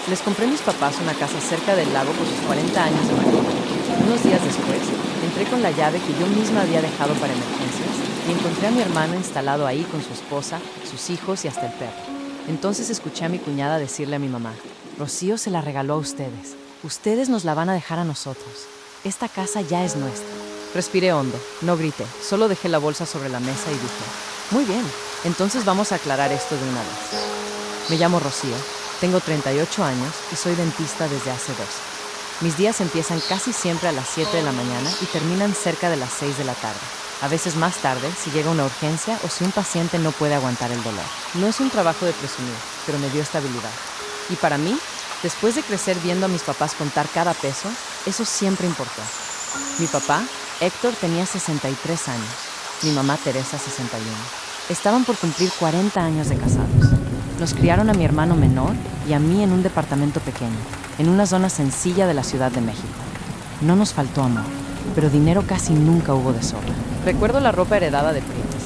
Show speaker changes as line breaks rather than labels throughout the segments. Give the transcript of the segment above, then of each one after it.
Les compré a mis papás una casa cerca del lago por sus 40 años de matrimonio. Unos días después, entré con la llave que yo misma había dejado para emergencias y encontré a mi hermano instalado ahí con su esposa, sus hijos y hasta el perro. Entonces escuché a mi cuñada decirle a mi mamá: Rocío se la regaló a ustedes. Ustedes nos la van a dejar a nosotros. Esta casa ya es nuestra. Respiré hondo, no grité, solo dejé la bolsa sobre la mesa y dije: muy bien, entonces vamos a aclarar esto de una vez. Me llamo Rocío, tengo 38 años y soy dentista desde hace 12. Mis días empiezan casi siempre a las 7 de la mañana y terminan cerca de las 6 de la tarde. A veces más tarde, si llega una urgencia o si un paciente no puede aguantar el dolor. No es un trabajo de presumir, pero me dio estabilidad. Y para mí, después de crecer viendo a mis papás contar cada peso, eso siempre importó. Mi papá, Héctor, tenía 63 años. Mi mamá, Teresa, 61. Estaban por cumplir 40 años de casados. Nos criaron a mi hermano menor y a mí en un departamento pequeño, en una zona sencilla de la Ciudad de México. No nos faltó amor, pero dinero casi nunca hubo de sobra. Recuerdo la ropa heredada de primas,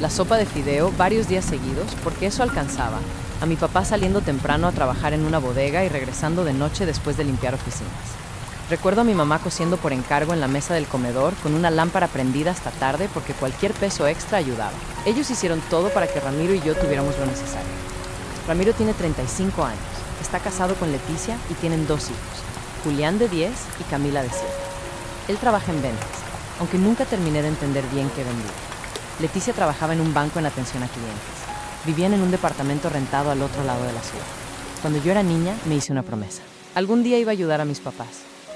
la sopa de fideo varios días seguidos, porque eso alcanzaba. A mi papá saliendo temprano a trabajar en una bodega y regresando de noche después de limpiar oficinas. Recuerdo a mi mamá cociendo por encargo en la mesa del comedor con una lámpara prendida hasta tarde porque cualquier peso extra ayudaba. Ellos hicieron todo para que Ramiro y yo tuviéramos lo necesario. Ramiro tiene 35 años, está casado con Leticia y tienen 2 hijos, Julián de 10 y Camila de 7. Él trabaja en ventas, aunque nunca terminé de entender bien qué vendía. Leticia trabajaba en un banco en atención a clientes. Vivían en un departamento rentado al otro lado de la ciudad. Cuando yo era niña, me hice una promesa. Algún día iba a ayudar a mis papás.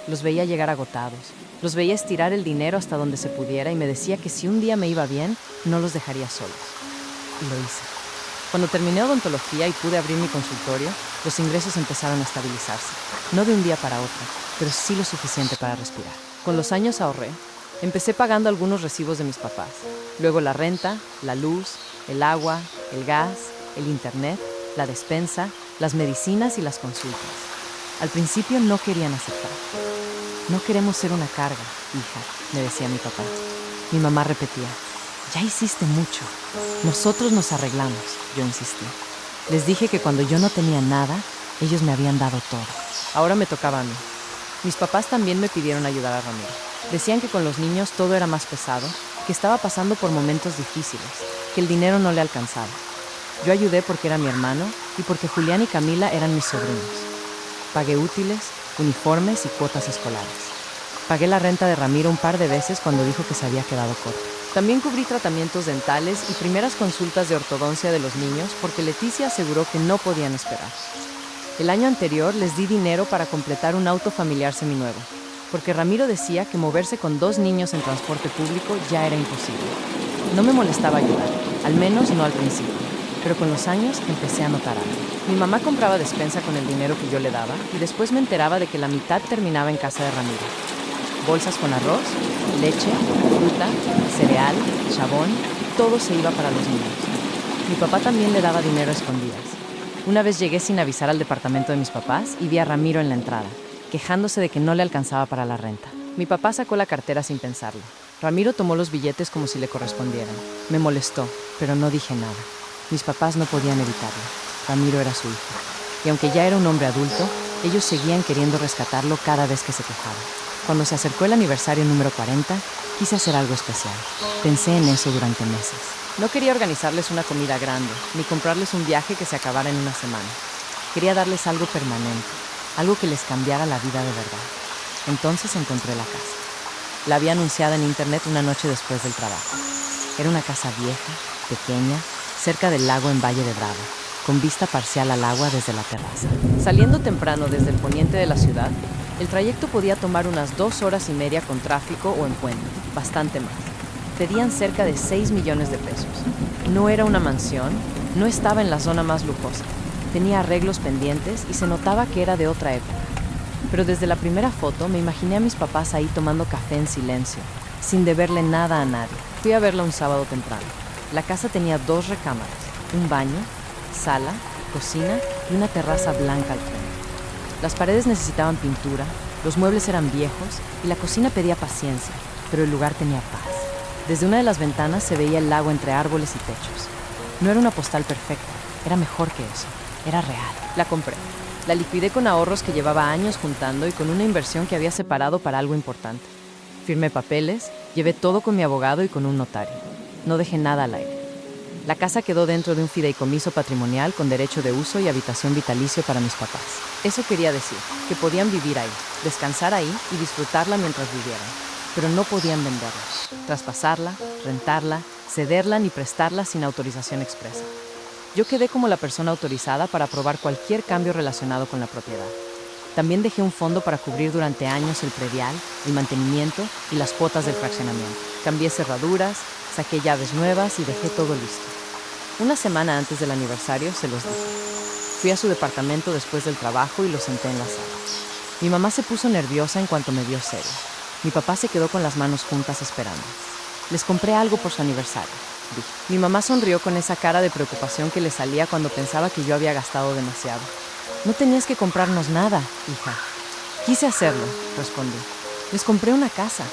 Los veía llegar agotados, los veía estirar el dinero hasta donde se pudiera y me decía que si un día me iba bien, no los dejaría solos. Y lo hice. Cuando terminé odontología y pude abrir mi consultorio, los ingresos empezaron a estabilizarse. No de un día para otro, pero sí lo suficiente para respirar. Con los años ahorré. Empecé pagando algunos recibos de mis papás. Luego la renta, la luz, el agua, el gas, el internet, la despensa, las medicinas y las consultas. Al principio no querían aceptar. No queremos ser una carga, hija, me decía mi papá. Mi mamá repetía: ya hiciste mucho. Nosotros nos arreglamos, yo insistí. Les dije que cuando yo no tenía nada, ellos me habían dado todo. Ahora me tocaba a mí. Mis papás también me pidieron ayudar a Ramiro. Decían que con los niños todo era más pesado, que estaba pasando por momentos difíciles, que el dinero no le alcanzaba. Yo ayudé porque era mi hermano y porque Julián y Camila eran mis sobrinos. Pagué útiles, uniformes y cuotas escolares. Pagué la renta de Ramiro un par de veces cuando dijo que se había quedado corto. También cubrí tratamientos dentales y primeras consultas de ortodoncia de los niños porque Leticia aseguró que no podían esperar. El año anterior les di dinero para completar un auto familiar seminuevo, porque Ramiro decía que moverse con 2 niños en transporte público ya era imposible. No me molestaba ayudar, al menos no al principio, pero con los años empecé a notar algo. Mi mamá compraba despensa con el dinero que yo le daba y después me enteraba de que la mitad terminaba en casa de Ramiro. Bolsas con arroz, leche, fruta, cereal, jabón, todo se iba para los niños. Mi papá también le daba dinero a escondidas. Una vez llegué sin avisar al departamento de mis papás y vi a Ramiro en la entrada, quejándose de que no le alcanzaba para la renta. Mi papá sacó la cartera sin pensarlo. Ramiro tomó los billetes como si le correspondieran. Me molestó, pero no dije nada. Mis papás no podían evitarlo. Ramiro era su hijo. Y aunque ya era un hombre adulto, ellos seguían queriendo rescatarlo cada vez que se quejaba. Cuando se acercó el aniversario número 40, quise hacer algo especial. Pensé en eso durante meses. No quería organizarles una comida grande, ni comprarles un viaje que se acabara en una semana. Quería darles algo permanente, algo que les cambiara la vida de verdad. Entonces encontré la casa. La había anunciada en internet una noche después del trabajo. Era una casa vieja, pequeña, cerca del lago en Valle de Bravo, con vista parcial al agua desde la terraza. Saliendo temprano desde el poniente de la ciudad, el trayecto podía tomar unas 2 horas y media con tráfico o en puente, bastante más. Pedían cerca de 6 millones de pesos. No era una mansión, no estaba en la zona más lujosa. Tenía arreglos pendientes y se notaba que era de otra época. Pero desde la primera foto me imaginé a mis papás ahí tomando café en silencio, sin deberle nada a nadie. Fui a verla un sábado temprano. La casa tenía 2 recámaras, un baño, sala, cocina y una terraza blanca al frente. Las paredes necesitaban pintura, los muebles eran viejos y la cocina pedía paciencia, pero el lugar tenía paz. Desde una de las ventanas se veía el lago entre árboles y techos. No era una postal perfecta, era mejor que eso, era real. La compré. La liquidé con ahorros que llevaba años juntando y con una inversión que había separado para algo importante. Firmé papeles, llevé todo con mi abogado y con un notario. No dejé nada al aire. La casa quedó dentro de un fideicomiso patrimonial con derecho de uso y habitación vitalicio para mis papás. Eso quería decir que podían vivir ahí, descansar ahí y disfrutarla mientras vivieran. Pero no podían venderla, traspasarla, rentarla, cederla ni prestarla sin autorización expresa. Yo quedé como la persona autorizada para aprobar cualquier cambio relacionado con la propiedad. También dejé un fondo para cubrir durante años el predial, el mantenimiento y las cuotas del fraccionamiento. Cambié cerraduras, saqué llaves nuevas y dejé todo listo. Una semana antes del aniversario se los dije. Fui a su departamento después del trabajo y lo senté en la sala. Mi mamá se puso nerviosa en cuanto me vio seria. Mi papá se quedó con las manos juntas esperando. Les compré algo por su aniversario, dije. Mi mamá sonrió con esa cara de preocupación que le salía cuando pensaba que yo había gastado demasiado. No tenías que comprarnos nada, hija. Quise hacerlo, respondí. Les compré una casa.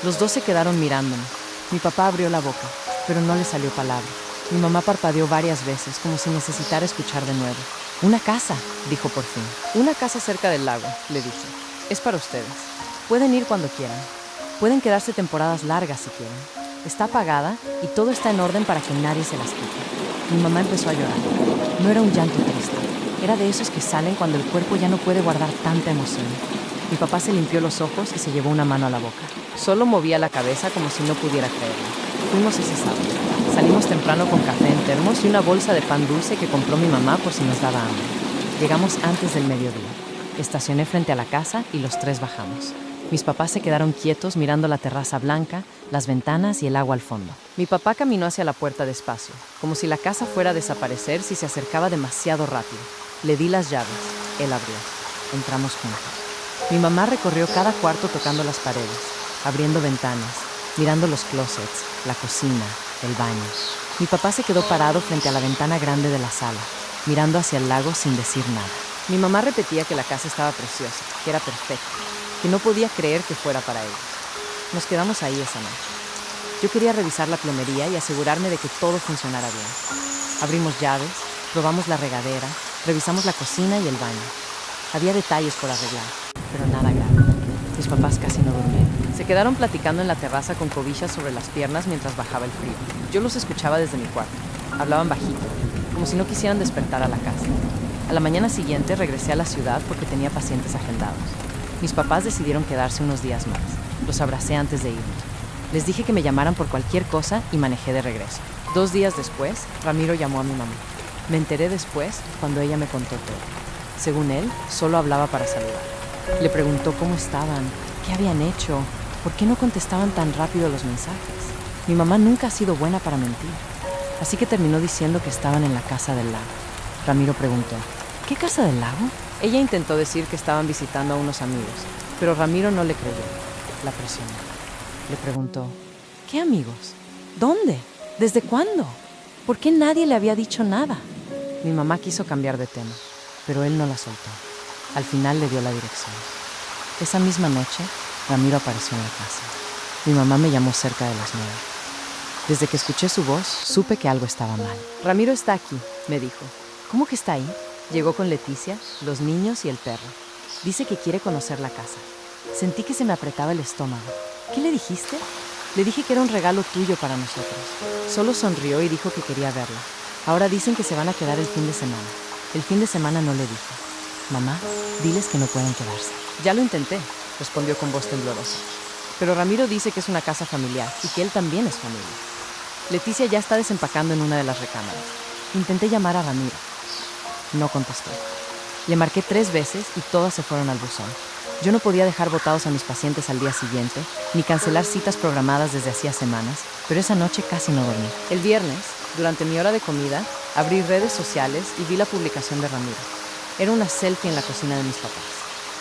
Los dos se quedaron mirándome. Mi papá abrió la boca, pero no le salió palabra. Mi mamá parpadeó varias veces, como si necesitara escuchar de nuevo. Una casa, dijo por fin. Una casa cerca del lago, le dije. Es para ustedes. Pueden ir cuando quieran. Pueden quedarse temporadas largas si quieren. Está pagada y todo está en orden para que nadie se las quite. Mi mamá empezó a llorar. No era un llanto triste. Era de esos que salen cuando el cuerpo ya no puede guardar tanta emoción. Mi papá se limpió los ojos y se llevó una mano a la boca. Solo movía la cabeza como si no pudiera creerlo. Fuimos ese sábado. Salimos temprano con café en termos y una bolsa de pan dulce que compró mi mamá por si nos daba hambre. Llegamos antes del mediodía. Estacioné frente a la casa y los tres bajamos. Mis papás se quedaron quietos mirando la terraza blanca, las ventanas y el agua al fondo. Mi papá caminó hacia la puerta despacio, como si la casa fuera a desaparecer si se acercaba demasiado rápido. Le di las llaves. Él abrió. Entramos juntos. Mi mamá recorrió cada cuarto tocando las paredes, abriendo ventanas, mirando los closets, la cocina, el baño. Mi papá se quedó parado frente a la ventana grande de la sala, mirando hacia el lago sin decir nada. Mi mamá repetía que la casa estaba preciosa, que era perfecta, que no podía creer que fuera para ellos. Nos quedamos ahí esa noche. Yo quería revisar la plomería y asegurarme de que todo funcionara bien. Abrimos llaves, probamos la regadera, revisamos la cocina y el baño. Había detalles por arreglar, pero nada grave. Mis papás casi no durmieron. Se quedaron platicando en la terraza con cobijas sobre las piernas mientras bajaba el frío. Yo los escuchaba desde mi cuarto. Hablaban bajito, como si no quisieran despertar a la casa. A la mañana siguiente regresé a la ciudad porque tenía pacientes agendados. Mis papás decidieron quedarse unos días más. Los abracé antes de irme. Les dije que me llamaran por cualquier cosa y manejé de regreso. 2 días después, Ramiro llamó a mi mamá. Me enteré después cuando ella me contó todo. Según él, solo hablaba para saludar. Le preguntó cómo estaban, qué habían hecho, por qué no contestaban tan rápido los mensajes. Mi mamá nunca ha sido buena para mentir. Así que terminó diciendo que estaban en la casa del lago. Ramiro preguntó, ¿qué casa del lago? Ella intentó decir que estaban visitando a unos amigos, pero Ramiro no le creyó. La presionó. Le preguntó, ¿qué amigos? ¿Dónde? ¿Desde cuándo? ¿Por qué nadie le había dicho nada? Mi mamá quiso cambiar de tema, pero él no la soltó. Al final le dio la dirección. Esa misma noche, Ramiro apareció en la casa. Mi mamá me llamó cerca de las 9. Desde que escuché su voz, supe que algo estaba mal. Ramiro está aquí, me dijo. ¿Cómo que está ahí? Llegó con Leticia, los niños y el perro. Dice que quiere conocer la casa. Sentí que se me apretaba el estómago. ¿Qué le dijiste? Le dije que era un regalo tuyo para nosotros. Solo sonrió y dijo que quería verla. Ahora dicen que se van a quedar el fin de semana. El fin de semana no le dije. Mamá, diles que no pueden quedarse. Ya lo intenté, respondió con voz temblorosa. Pero Ramiro dice que es una casa familiar y que él también es familia. Leticia ya está desempacando en una de las recámaras. Intenté llamar a Ramiro. No contestó. Le marqué 3 veces y todas se fueron al buzón. Yo no podía dejar botados a mis pacientes al día siguiente, ni cancelar citas programadas desde hacía semanas, pero esa noche casi no dormí. El viernes, durante mi hora de comida, abrí redes sociales y vi la publicación de Ramiro. Era una selfie en la cocina de mis papás.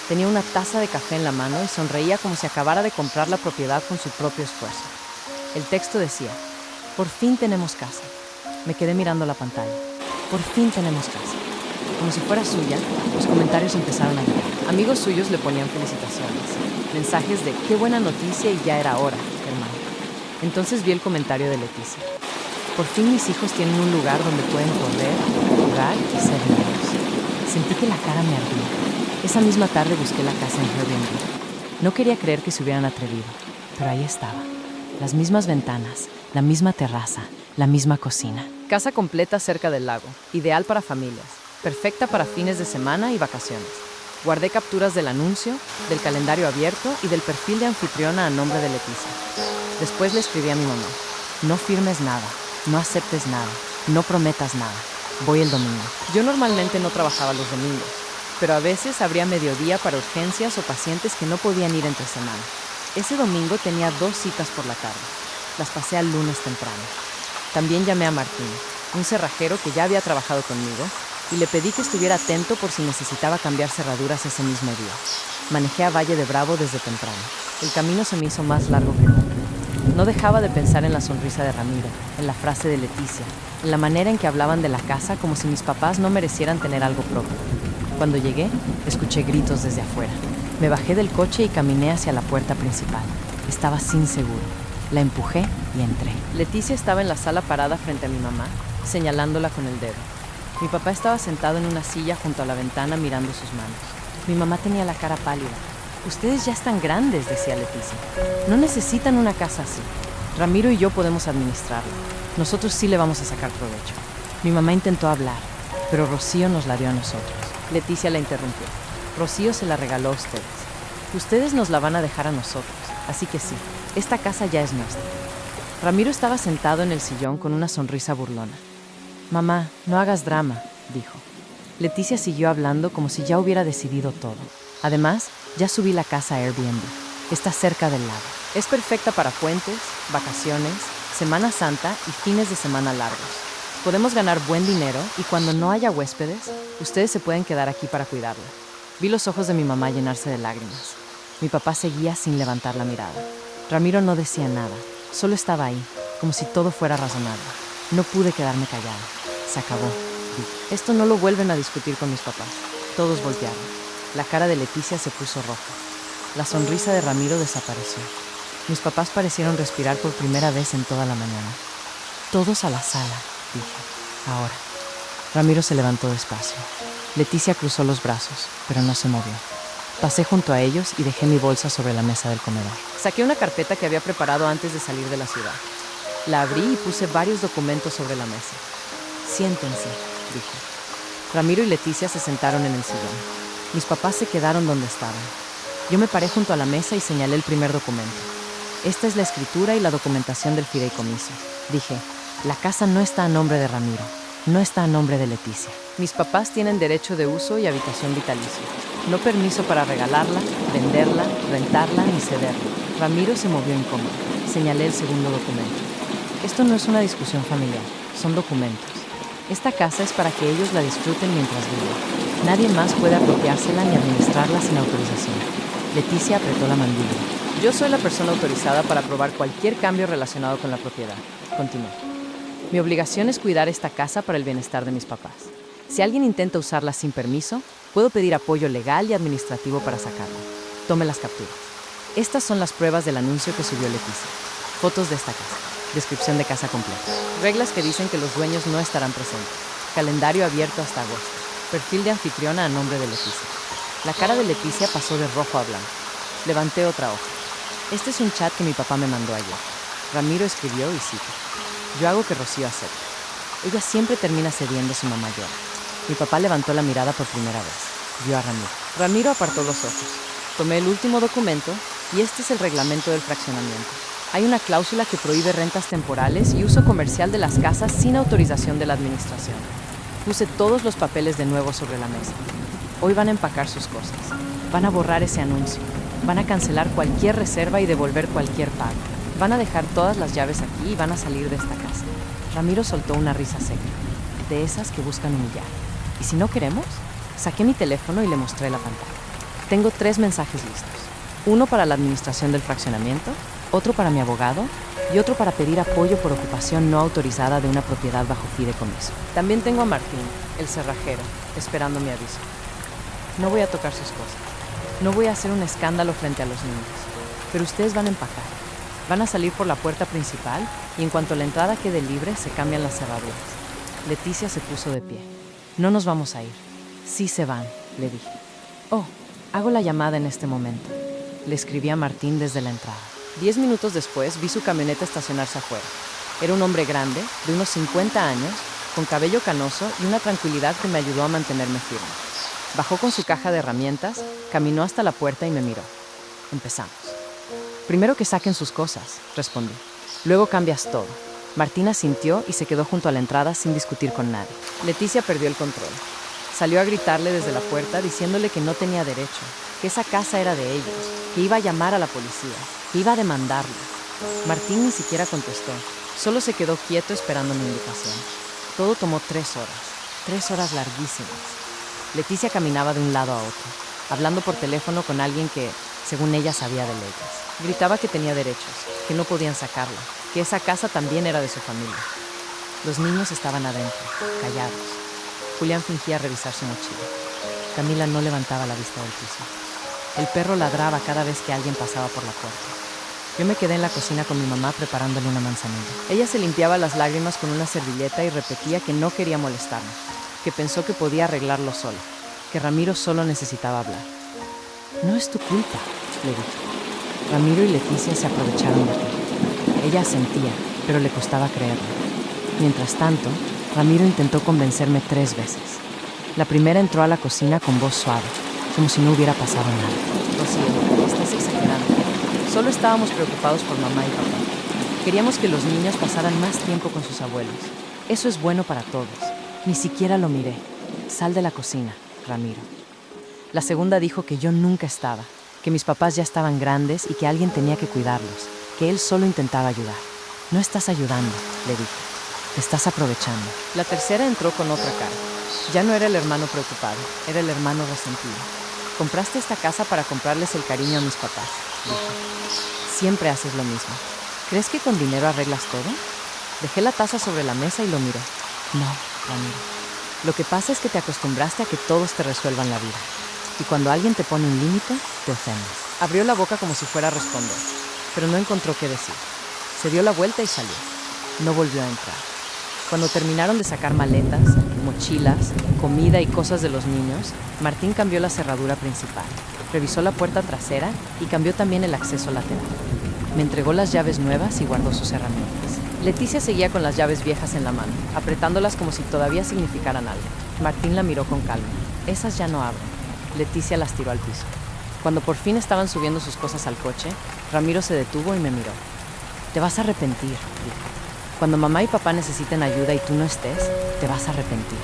Tenía una taza de café en la mano y sonreía como si acabara de comprar la propiedad con su propio esfuerzo. El texto decía, por fin tenemos casa. Me quedé mirando la pantalla. Por fin tenemos casa. Como si fuera suya, los comentarios empezaron a llegar. Amigos suyos le ponían felicitaciones, mensajes de qué buena noticia y ya era hora, hermano. Entonces vi el comentario de Leticia. Por fin mis hijos tienen un lugar donde pueden correr, jugar y ser niños. Sentí que la cara me ardía. Esa misma tarde busqué la casa en Airbnb. No quería creer que se hubieran atrevido, pero ahí estaba. Las mismas ventanas, la misma terraza, la misma cocina. Casa completa cerca del lago, ideal para familias, perfecta para fines de semana y vacaciones. Guardé capturas del anuncio, del calendario abierto y del perfil de anfitriona a nombre de Leticia. Después le escribí a mi mamá: no firmes nada, no aceptes nada, no prometas nada. Voy el domingo. Yo normalmente no trabajaba los domingos, pero a veces abría mediodía para urgencias o pacientes que no podían ir entre semana. Ese domingo tenía 2 citas por la tarde. Las pasé al lunes temprano. También llamé a Martín, un cerrajero que ya había trabajado conmigo, y le pedí que estuviera atento por si necesitaba cambiar cerraduras ese mismo día. Manejé a Valle de Bravo desde temprano. El camino se me hizo más largo que nunca. No dejaba de pensar en la sonrisa de Ramiro, en la frase de Leticia, en la manera en que hablaban de la casa como si mis papás no merecieran tener algo propio. Cuando llegué, escuché gritos desde afuera. Me bajé del coche y caminé hacia la puerta principal. Estaba sin seguro. La empujé y entré. Leticia estaba en la sala parada frente a mi mamá, señalándola con el dedo. Mi papá estaba sentado en una silla junto a la ventana mirando sus manos. Mi mamá tenía la cara pálida. Ustedes ya están grandes, decía Leticia. No necesitan una casa así. Ramiro y yo podemos administrarla. Nosotros sí le vamos a sacar provecho. Mi mamá intentó hablar, pero Rocío nos la dio a nosotros. Leticia la interrumpió. Rocío se la regaló a ustedes. Ustedes nos la van a dejar a nosotros, así que sí, esta casa ya es nuestra. Ramiro estaba sentado en el sillón con una sonrisa burlona. Mamá, no hagas drama, dijo. Leticia siguió hablando como si ya hubiera decidido todo. Además, ya subí la casa a Airbnb. Está cerca del lago. Es perfecta para puentes, vacaciones, Semana Santa y fines de semana largos. Podemos ganar buen dinero y cuando no haya huéspedes, ustedes se pueden quedar aquí para cuidarla. Vi los ojos de mi mamá llenarse de lágrimas. Mi papá seguía sin levantar la mirada. Ramiro no decía nada, solo estaba ahí, como si todo fuera razonable. No pude quedarme callada. Se acabó, dije. Esto no lo vuelven a discutir con mis papás. Todos voltearon. La cara de Leticia se puso roja. La sonrisa de Ramiro desapareció. Mis papás parecieron respirar por primera vez en toda la mañana. Todos a la sala, dije. Ahora. Ramiro se levantó despacio. Leticia cruzó los brazos, pero no se movió. Pasé junto a ellos y dejé mi bolsa sobre la mesa del comedor. Saqué una carpeta que había preparado antes de salir de la ciudad. La abrí y puse varios documentos sobre la mesa. Siéntense, dije. Ramiro y Leticia se sentaron en el sillón. Mis papás se quedaron donde estaban. Yo me paré junto a la mesa y señalé el primer documento. Esta es la escritura y la documentación del fideicomiso. Dije, la casa no está a nombre de Ramiro, no está a nombre de Leticia. Mis papás tienen derecho de uso y habitación vitalicio. No permiso para regalarla, venderla, rentarla ni cederla. Ramiro se movió incómodo. Señalé el segundo documento. Esto no es una discusión familiar, son documentos. Esta casa es para que ellos la disfruten mientras viven. Nadie más puede apropiársela ni administrarla sin autorización. Leticia apretó la mandíbula. Yo soy la persona autorizada para aprobar cualquier cambio relacionado con la propiedad. Continuó. Mi obligación es cuidar esta casa para el bienestar de mis papás. Si alguien intenta usarla sin permiso, puedo pedir apoyo legal y administrativo para sacarla. Tome las capturas. Estas son las pruebas del anuncio que subió Leticia. Fotos de esta casa. Descripción de casa completa. Reglas que dicen que los dueños no estarán presentes. Calendario abierto hasta agosto. Perfil de anfitriona a nombre de Leticia. La cara de Leticia pasó de rojo a blanco. Levanté otra hoja. Este es un chat que mi papá me mandó ayer. Ramiro escribió y cito. Yo hago que Rocío acepte. Ella siempre termina cediendo, su mamá llora. Mi papá levantó la mirada por primera vez. Vio a Ramiro. Ramiro apartó los ojos. Tomé el último documento y este es el reglamento del fraccionamiento. Hay una cláusula que prohíbe rentas temporales y uso comercial de las casas sin autorización de la administración. Puse todos los papeles de nuevo sobre la mesa. Hoy van a empacar sus cosas. Van a borrar ese anuncio. Van a cancelar cualquier reserva y devolver cualquier pago. Van a dejar todas las llaves aquí y van a salir de esta casa. Ramiro soltó una risa seca, de esas que buscan humillar. ¿Y si no queremos? Saqué mi teléfono y le mostré la pantalla. Tengo 3 mensajes listos. Uno para la administración del fraccionamiento, otro para mi abogado y otro para pedir apoyo por ocupación no autorizada de una propiedad bajo fideicomiso. También tengo a Martín, el cerrajero, esperando mi aviso. No voy a tocar sus cosas. No voy a hacer un escándalo frente a los niños. Pero ustedes van a empacar. Van a salir por la puerta principal y en cuanto la entrada quede libre, se cambian las cerraduras. Leticia se puso de pie. No nos vamos a ir. Sí se van, le dije. Oh, hago la llamada en este momento. Le escribí a Martín desde la entrada. 10 minutos después vi su camioneta estacionarse afuera. Era un hombre grande, de unos 50 años, con cabello canoso y una tranquilidad que me ayudó a mantenerme firme. Bajó con su caja de herramientas, caminó hasta la puerta y me miró. Empezamos. Primero que saquen sus cosas, respondí. Luego cambias todo. Martín asintió y se quedó junto a la entrada sin discutir con nadie. Leticia perdió el control. Salió a gritarle desde la puerta diciéndole que no tenía derecho, que esa casa era de ellos, que iba a llamar a la policía, que iba a demandarlo. Martín ni siquiera contestó, solo se quedó quieto esperando mi indicación. Todo tomó 3 horas, 3 horas larguísimas. Leticia caminaba de un lado a otro, hablando por teléfono con alguien que, según ella, sabía de leyes. Gritaba que tenía derechos, que no podían sacarla, que esa casa también era de su familia. Los niños estaban adentro, callados. Julián fingía revisar su mochila. Camila no levantaba la vista del piso. El perro ladraba cada vez que alguien pasaba por la puerta. Yo me quedé en la cocina con mi mamá preparándole una manzanilla. Ella se limpiaba las lágrimas con una servilleta y repetía que no quería molestarme, que pensó que podía arreglarlo sola, que Ramiro solo necesitaba hablar. No es tu culpa, le dije. Ramiro y Leticia se aprovecharon de ti. Ella asentía, pero le costaba creerlo. Mientras tanto, Ramiro intentó convencerme 3 veces. La primera entró a la cocina con voz suave, como si no hubiera pasado nada. Rocío, estás exagerando. Solo estábamos preocupados por mamá y papá. Queríamos que los niños pasaran más tiempo con sus abuelos. Eso es bueno para todos. Ni siquiera lo miré. Sal de la cocina, Ramiro. La segunda dijo que yo nunca estaba, que mis papás ya estaban grandes y que alguien tenía que cuidarlos, que él solo intentaba ayudar. No estás ayudando, le dije. Te estás aprovechando. La tercera entró con otra cara. Ya no era el hermano preocupado, era el hermano resentido. Compraste esta casa para comprarles el cariño a mis papás, dijo. Siempre haces lo mismo. ¿Crees que con dinero arreglas todo? Dejé la taza sobre la mesa y lo miré. No, Ramiro. Lo que pasa es que te acostumbraste a que todos te resuelvan la vida. Y cuando alguien te pone un límite, te ofendes. Abrió la boca como si fuera a responder, pero no encontró qué decir. Se dio la vuelta y salió. No volvió a entrar. Cuando terminaron de sacar maletas, mochilas, comida y cosas de los niños, Martín cambió la cerradura principal, revisó la puerta trasera y cambió también el acceso lateral. Me entregó las llaves nuevas y guardó sus herramientas. Leticia seguía con las llaves viejas en la mano, apretándolas como si todavía significaran algo. Martín la miró con calma. Esas ya no abren. Leticia las tiró al piso. Cuando por fin estaban subiendo sus cosas al coche, Ramiro se detuvo y me miró. Te vas a arrepentir, dijo. Cuando mamá y papá necesiten ayuda y tú no estés, te vas a arrepentir.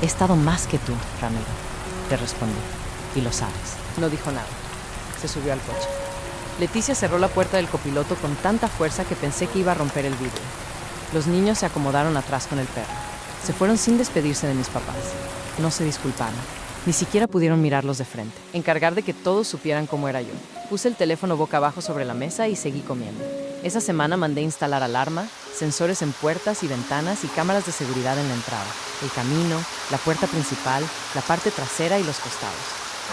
He estado más que tú, Ramiro, le respondí. Y lo sabes. No dijo nada. Se subió al coche. Leticia cerró la puerta del copiloto con tanta fuerza que pensé que iba a romper el vidrio. Los niños se acomodaron atrás con el perro. Se fueron sin despedirse de mis papás. No se disculparon. Ni siquiera pudieron mirarlos de frente. Encargar de que todos supieran cómo era yo. Puse el teléfono boca abajo sobre la mesa y seguí comiendo. Esa semana mandé instalar alarma, sensores en puertas y ventanas y cámaras de seguridad en la entrada, el camino, la puerta principal, la parte trasera y los costados.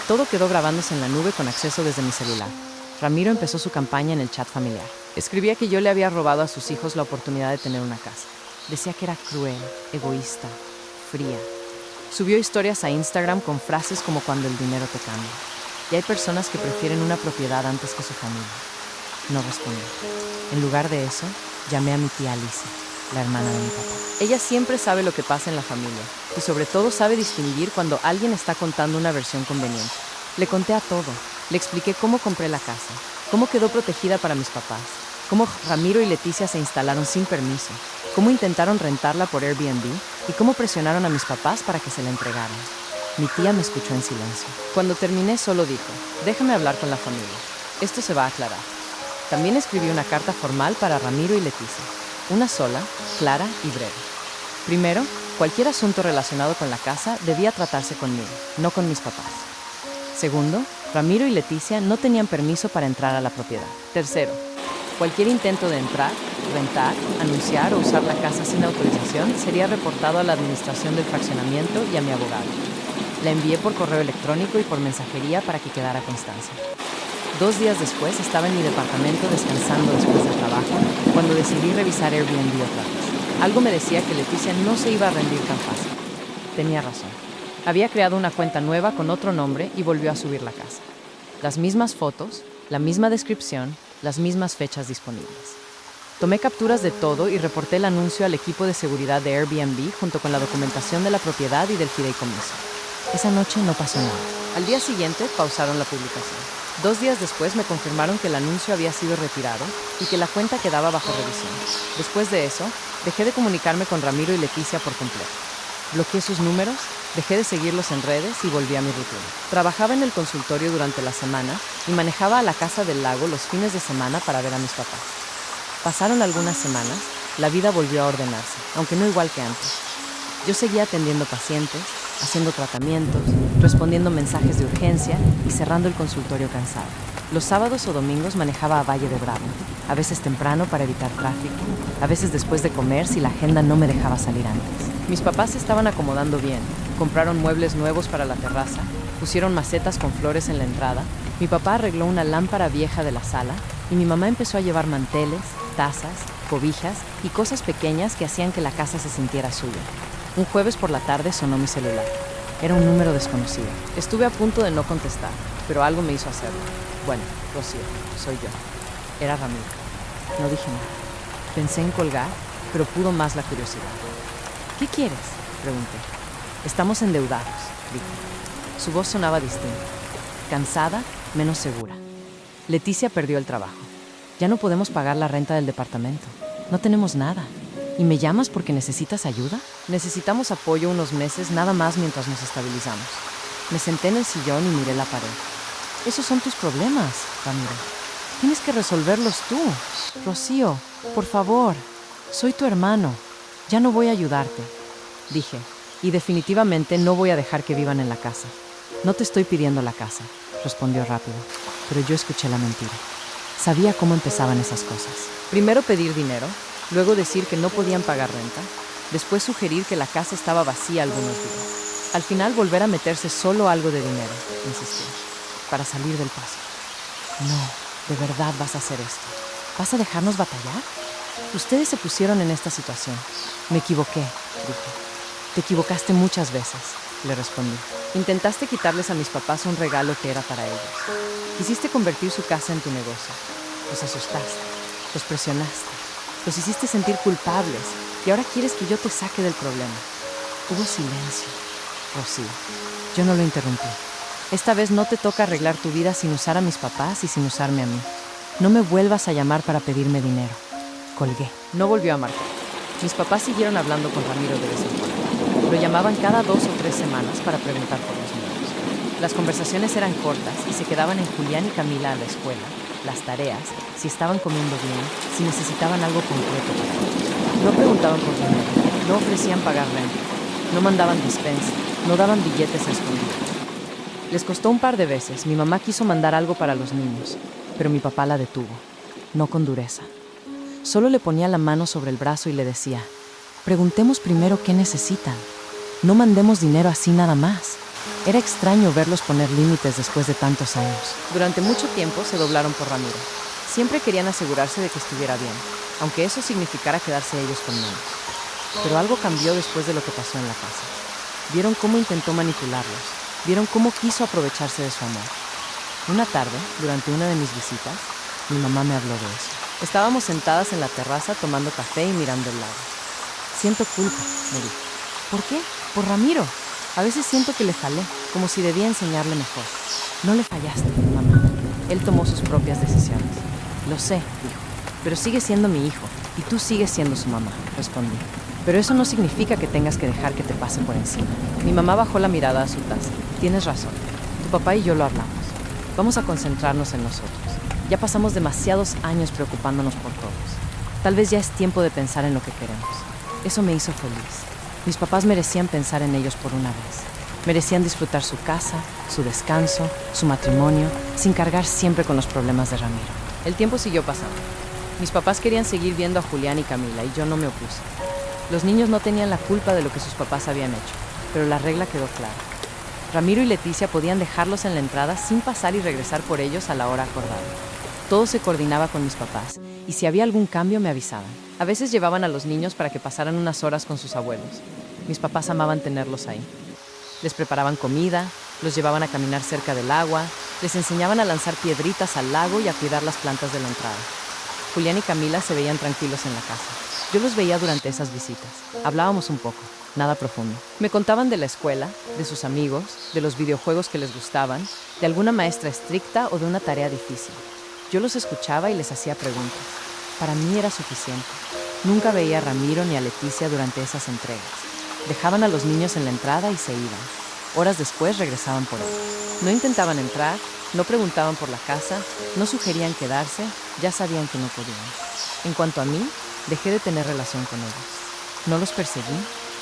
Todo quedó grabándose en la nube con acceso desde mi celular. Ramiro empezó su campaña en el chat familiar. Escribía que yo le había robado a sus hijos la oportunidad de tener una casa. Decía que era cruel, egoísta, fría. Subió historias a Instagram con frases como cuando el dinero te cambia. Y hay personas que prefieren una propiedad antes que su familia. No respondí. En lugar de eso, llamé a mi tía Alicia, la hermana de mi papá. Ella siempre sabe lo que pasa en la familia y sobre todo sabe distinguir cuando alguien está contando una versión conveniente. Le conté a todo. Le expliqué cómo compré la casa, cómo quedó protegida para mis papás, cómo Ramiro y Leticia se instalaron sin permiso, cómo intentaron rentarla por Airbnb y cómo presionaron a mis papás para que se la entregaran. Mi tía me escuchó en silencio. Cuando terminé, solo dijo, déjame hablar con la familia. Esto se va a aclarar. También escribí una carta formal para Ramiro y Leticia. Una sola, clara y breve. Primero, cualquier asunto relacionado con la casa debía tratarse conmigo, no con mis papás. Segundo, Ramiro y Leticia no tenían permiso para entrar a la propiedad. Tercero, cualquier intento de entrar, rentar, anunciar o usar la casa sin autorización sería reportado a la administración del fraccionamiento y a mi abogado. La envié por correo electrónico y por mensajería para que quedara constancia. 2 días después estaba en mi departamento descansando después del trabajo, cuando decidí revisar Airbnb otra vez. Algo me decía que Leticia no se iba a rendir tan fácil. Tenía razón. Había creado una cuenta nueva con otro nombre y volvió a subir la casa. Las mismas fotos, la misma descripción, las mismas fechas disponibles. Tomé capturas de todo y reporté el anuncio al equipo de seguridad de Airbnb junto con la documentación de la propiedad y del fideicomiso. Esa noche no pasó nada. Al día siguiente pausaron la publicación. 2 días después me confirmaron que el anuncio había sido retirado y que la cuenta quedaba bajo revisión. Después de eso, dejé de comunicarme con Ramiro y Leticia por completo. Bloqueé sus números, dejé de seguirlos en redes y volví a mi rutina. Trabajaba en el consultorio durante la semana y manejaba a la casa del lago los fines de semana para ver a mis papás. Pasaron algunas semanas, la vida volvió a ordenarse, aunque no igual que antes. Yo seguía atendiendo pacientes, haciendo tratamientos, respondiendo mensajes de urgencia y cerrando el consultorio cansado. Los sábados o domingos manejaba a Valle de Bravo, a veces temprano para evitar tráfico, a veces después de comer si la agenda no me dejaba salir antes. Mis papás se estaban acomodando bien, compraron muebles nuevos para la terraza, pusieron macetas con flores en la entrada, mi papá arregló una lámpara vieja de la sala y mi mamá empezó a llevar manteles, tazas, cobijas y cosas pequeñas que hacían que la casa se sintiera suya. Un jueves por la tarde sonó mi celular. Era un número desconocido. Estuve a punto de no contestar, pero algo me hizo hacerlo. Bueno, Rocío, soy yo. Era Ramiro. No dije nada. Pensé en colgar, pero pudo más la curiosidad. ¿Qué quieres?, pregunté. Estamos endeudados, dijo. Su voz sonaba distinta. Cansada, menos segura. Leticia perdió el trabajo. Ya no podemos pagar la renta del departamento. No tenemos nada. ¿Y me llamas porque necesitas ayuda? Necesitamos apoyo unos meses nada más mientras nos estabilizamos. Me senté en el sillón y miré la pared. Esos son tus problemas, Ramiro. Tienes que resolverlos tú. Rocío, por favor. Soy tu hermano. Ya no voy a ayudarte, dije. Y definitivamente no voy a dejar que vivan en la casa. No te estoy pidiendo la casa, respondió rápido. Pero yo escuché la mentira. Sabía cómo empezaban esas cosas. Primero pedir dinero, luego decir que no podían pagar renta, después sugerir que la casa estaba vacía algunos días. Al final volver a meterse solo algo de dinero, insistí, para salir del paso. No, de verdad vas a hacer esto. ¿Vas a dejarnos batallar? Ustedes se pusieron en esta situación. Me equivoqué, dije. Te equivocaste muchas veces, le respondí. Intentaste quitarles a mis papás un regalo que era para ellos. Quisiste convertir su casa en tu negocio. Los asustaste, los presionaste, los hiciste sentir culpables y ahora quieres que yo te saque del problema. Hubo silencio. Rocío, yo no lo interrumpí. Esta vez no te toca arreglar tu vida sin usar a mis papás y sin usarme a mí. No me vuelvas a llamar para pedirme dinero. Colgué. No volvió a marcar. Mis papás siguieron hablando con Ramiro de vez en cuando. Lo llamaban cada 2 o 3 semanas para preguntar por los niños. Las conversaciones eran cortas y se quedaban en Julián y Camila a la escuela, las tareas, si estaban comiendo bien, si necesitaban algo concreto para ellos. No preguntaban por dinero, no ofrecían pagar renta, no mandaban despensa, no daban billetes a escondidas. Les costó un par de veces. Mi mamá quiso mandar algo para los niños, pero mi papá la detuvo, no con dureza. Solo le ponía la mano sobre el brazo y le decía: preguntemos primero qué necesitan. No mandemos dinero así nada más. Era extraño verlos poner límites después de tantos años. Durante mucho tiempo se doblaron por Ramiro. Siempre querían asegurarse de que estuviera bien, aunque eso significara quedarse ellos con menos. Pero algo cambió después de lo que pasó en la casa. Vieron cómo intentó manipularlos. Vieron cómo quiso aprovecharse de su amor. Una tarde, durante una de mis visitas, mi mamá me habló de eso. Estábamos sentadas en la terraza tomando café y mirando el lago. Siento culpa, me dijo. ¿Por qué? Por Ramiro. A veces siento que le fallé, como si debía enseñarle mejor. No le fallaste, mamá. Él tomó sus propias decisiones. Lo sé, dijo, pero sigue siendo mi hijo, y tú sigues siendo su mamá, respondí. Pero eso no significa que tengas que dejar que te pase por encima. Mi mamá bajó la mirada a su taza. Tienes razón. Tu papá y yo lo hablamos. Vamos a concentrarnos en nosotros. Ya pasamos demasiados años preocupándonos por todos. Tal vez ya es tiempo de pensar en lo que queremos. Eso me hizo feliz. Mis papás merecían pensar en ellos por una vez. Merecían disfrutar su casa, su descanso, su matrimonio, sin cargar siempre con los problemas de Ramiro. El tiempo siguió pasando. Mis papás querían seguir viendo a Julián y Camila y yo no me opuse. Los niños no tenían la culpa de lo que sus papás habían hecho, pero la regla quedó clara. Ramiro y Leticia podían dejarlos en la entrada sin pasar y regresar por ellos a la hora acordada. Todo se coordinaba con mis papás, y si había algún cambio me avisaban. A veces llevaban a los niños para que pasaran unas horas con sus abuelos. Mis papás amaban tenerlos ahí. Les preparaban comida, los llevaban a caminar cerca del agua, les enseñaban a lanzar piedritas al lago y a cuidar las plantas de la entrada. Julián y Camila se veían tranquilos en la casa. Yo los veía durante esas visitas. Hablábamos un poco, nada profundo. Me contaban de la escuela, de sus amigos, de los videojuegos que les gustaban, de alguna maestra estricta o de una tarea difícil. Yo los escuchaba y les hacía preguntas. Para mí era suficiente. Nunca veía a Ramiro ni a Leticia durante esas entregas. Dejaban a los niños en la entrada y se iban. Horas después regresaban por él. No intentaban entrar, no preguntaban por la casa, no sugerían quedarse, ya sabían que no podían. En cuanto a mí, dejé de tener relación con ellos. No los perseguí,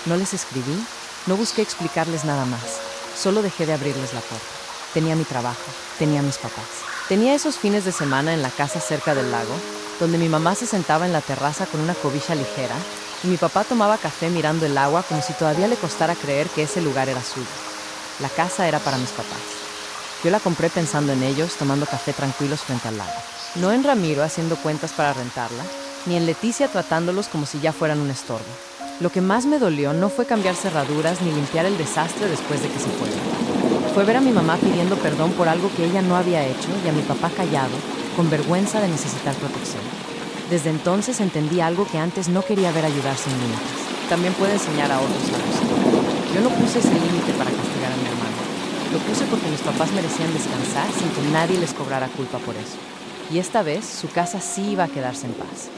no les escribí, no busqué explicarles nada más. Solo dejé de abrirles la puerta. Tenía mi trabajo, tenía mis papás. Tenía esos fines de semana en la casa cerca del lago, donde mi mamá se sentaba en la terraza con una cobija ligera y mi papá tomaba café mirando el agua como si todavía le costara creer que ese lugar era suyo. La casa era para mis papás. Yo la compré pensando en ellos, tomando café tranquilos frente al lago. No en Ramiro haciendo cuentas para rentarla, ni en Leticia tratándolos como si ya fueran un estorbo. Lo que más me dolió no fue cambiar cerraduras ni limpiar el desastre después de que se fueron. Fue ver a mi mamá pidiendo perdón por algo que ella no había hecho y a mi papá callado, con vergüenza de necesitar protección. Desde entonces entendí algo que antes no quería ver: ayudar sin límites. También puede enseñar a otros a gozar. Yo no puse ese límite para castigar a mi hermano. Lo puse porque mis papás merecían descansar sin que nadie les cobrara culpa por eso. Y esta vez su casa sí iba a quedarse en paz.